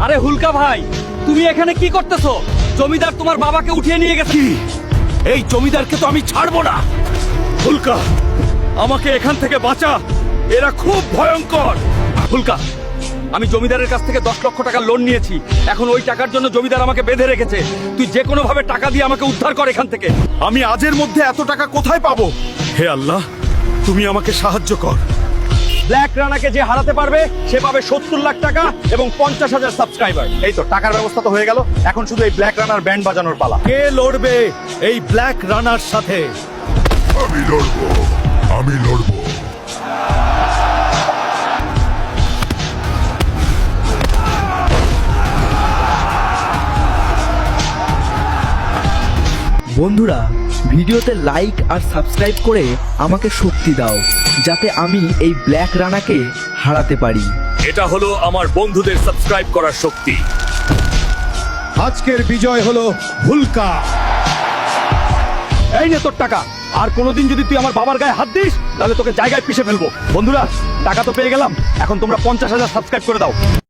আরে হুলকা ভাই, তুমি এখানে কি করতেছো? জমিদার তোমার বাবাকে উঠিয়ে নিয়ে গেছে। এই জমিদারকে তো আমি ছাড়বো না। হুলকা, আমাকে এখান থেকে বাঁচা, এরা খুব ভয়ঙ্কর। হুলকা, আমি জমিদারের কাছ থেকে 10 লক্ষ টাকা লোন নিয়েছি। এখন ওই টাকার জন্য জমিদার আমাকে বেঁধে রেখেছে। তুই যে কোনো ভাবে টাকা দিয়ে আমাকে উদ্ধার কর এখান থেকে। আমি আজের মধ্যে এত টাকা কোথায় পাবো? হে আল্লাহ, তুমি আমাকে সাহায্য কর। ব্ল্যাক রানাকে যে হারাতে পারবে সে পাবে 70 লাখ টাকা এবং 50,000 সাবস্ক্রাইবার। এই তো টাকার ব্যবস্থা তো হয়ে গেল, এখন শুধু এই ব্ল্যাক রানার ব্যান্ড বাজানোর পালা। কে লড়বে এই ব্ল্যাক রানার সাথে? আমি লড়বো, আমি লড়বো। বন্ধুরা, ভিডিওতে লাইক আর সাবস্ক্রাইব করে আমাকে শক্তি দাও, যাতে আমি এই ব্ল্যাক রানাকে হারাতে পারি। এটা হলো আমার বন্ধুদের সাবস্ক্রাইব করার শক্তি। আজকের বিজয় হলো হুলকা। এই নে তোর টাকা। আর কোনোদিন যদি তুই আমার বাবার গায়ে হাত দিস তাহলে তোকে জায়গায় পিষে ফেলবো। বন্ধুরা, টাকা তো পেয়ে গেলাম, এখন তোমরা 50,000 সাবস্ক্রাইব করে দাও।